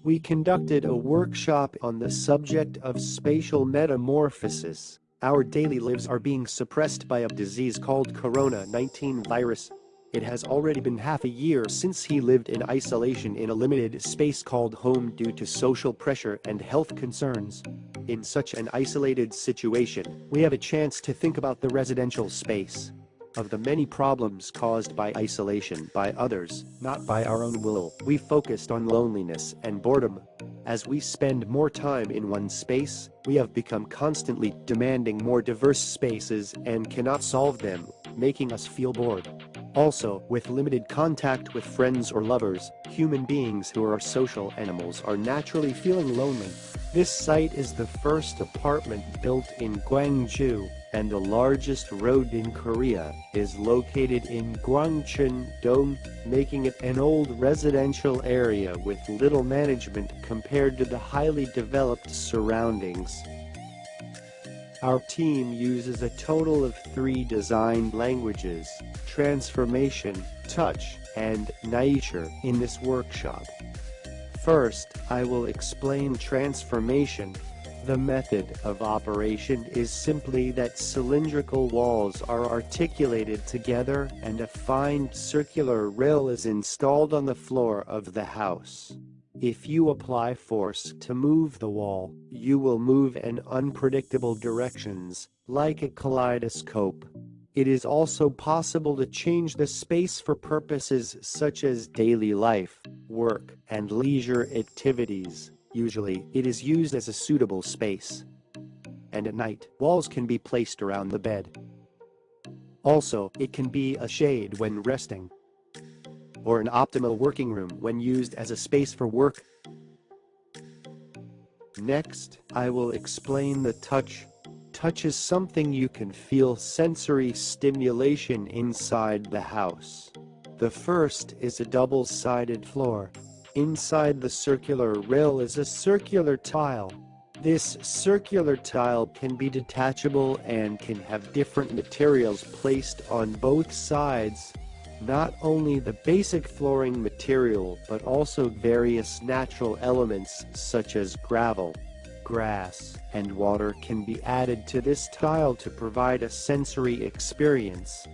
we conducted a workshop on the subject of spatial metamorphosis. Our daily lives are being suppressed by a disease called Corona-19 virus. It has already been half a year since he lived in isolation in a limited space called home due to social pressure and health concerns. In such an isolated situation, we have a chance to think about the residential space. Of the many problems caused by isolation by others, not by our own will, we focused on loneliness and boredom. As we spend more time in one space, we have become constantly demanding more diverse spaces and cannot solve them, making us feel bored. Also, with limited contact with friends or lovers, human beings who are social animals are naturally feeling lonely. This site is the first apartment built in Gwangju, and the largest road in Korea is located in Gwangjin-dong, making it an old residential area with little management compared to the highly developed surroundings. Our team uses a total of 3 design languages: transformation, touch, and nature in this workshop. First, I will explain transformation. The method of operation is simply that cylindrical walls are articulated together and a fine circular rail is installed on the floor of the house. If you apply force to move the wall, you will move in unpredictable directions, like a kaleidoscope. It is also possible to change the space for purposes such as daily life, work, and leisure activities. Usually, it is used as a suitable space. And at night, walls can be placed around the bed. Also, it can be a shade when resting, or an optimal working room when used as a space for work. Next, I will explain the touch. Touch is something you can feel sensory stimulation inside the house. The first is a double-sided floor. Inside the circular rail is a circular tile. This circular tile can be detachable and can have different materials placed on both sides. Not only the basic flooring material but also various natural elements such as gravel, grass, and water can be added to this tile to provide a sensory experience.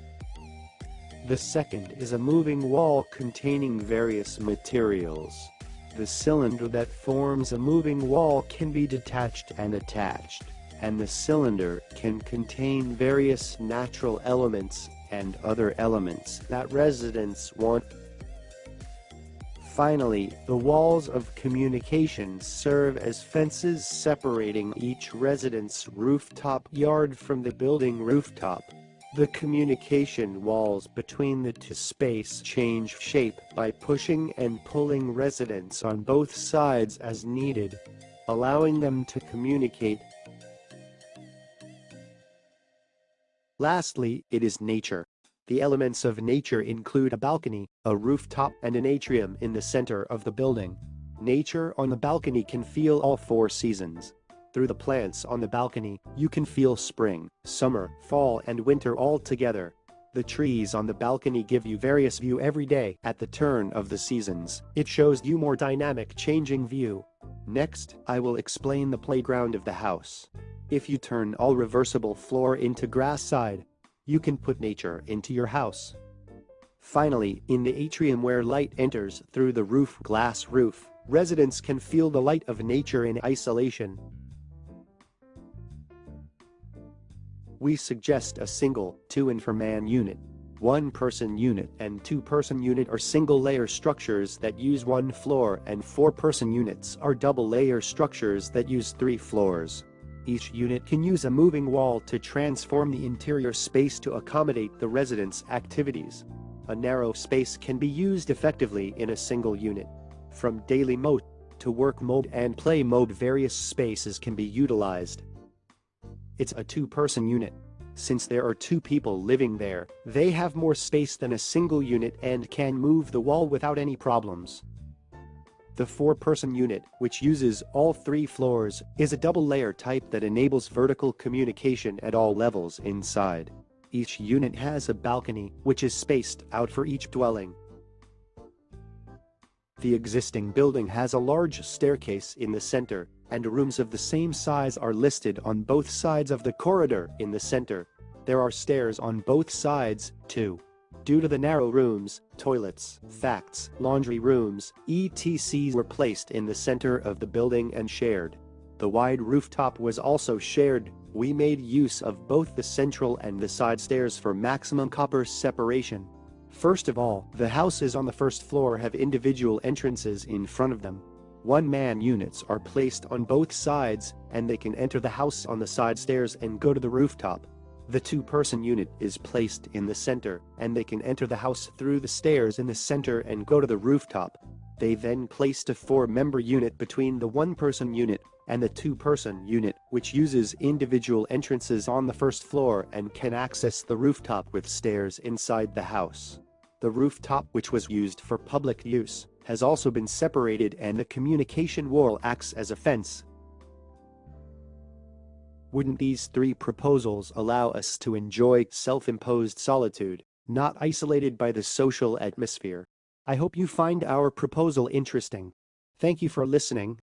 The second is a moving wall containing various materials. The cylinder that forms a moving wall can be detached and attached, and the cylinder can contain various natural elements and other elements that residents want. Finally, the walls of communication serve as fences separating each resident's rooftop yard from the building rooftop. The communication walls between the two spaces change shape by pushing and pulling residents on both sides as needed, allowing them to communicate. Lastly, it is nature. The elements of nature include a balcony, a rooftop, and an atrium in the center of the building. Nature on the balcony can feel all 4 seasons. Through the plants on the balcony, you can feel spring, summer, fall, and winter all together. The trees on the balcony give you various view every day at the turn of the seasons. It shows you more dynamic changing view. Next, I will explain the playground of the house. If you turn all reversible floor into grass side, you can put nature into your house. Finally, in the atrium where light enters through the glass roof, residents can feel the light of nature in isolation. We suggest a single 2-in-4-man unit, 1-person unit, and 2-person unit are single-layer structures that use 1 floor, and 4-person units are double-layer structures that use 3 floors. Each unit can use a moving wall to transform the interior space to accommodate the residents' activities. A narrow space can be used effectively in a single unit. From daily mode to work mode and play mode, various spaces can be utilized. It's a 2-person unit. Since there are 2 people living there, they have more space than a single unit and can move the wall without any problems. The 4-person unit, which uses all 3 floors, is a double-layer type that enables vertical communication at all levels inside. Each unit has a balcony, which is spaced out for each dwelling. The existing building has a large staircase in the center, and rooms of the same size are listed on both sides of the corridor in the center. There are stairs on both sides, too. Due to the narrow rooms, toilets, facts, laundry rooms, etc. were placed in the center of the building and shared. The wide rooftop was also shared. We made use of both the central and the side stairs for maximum copper separation. First of all, the houses on the first floor have individual entrances in front of them. One-man units are placed on both sides, and they can enter the house on the side stairs and go to the rooftop. The two-person unit is placed in the center, and they can enter the house through the stairs in the center and go to the rooftop. They then placed a four-member unit between the one-person unit and the two-person unit, which uses individual entrances on the first floor and can access the rooftop with stairs inside the house. The rooftop, which was used for public use, has also been separated, and the communication wall acts as a fence. Wouldn't these three proposals allow us to enjoy self-imposed solitude, not isolated by the social atmosphere? I hope you find our proposal interesting. Thank you for listening.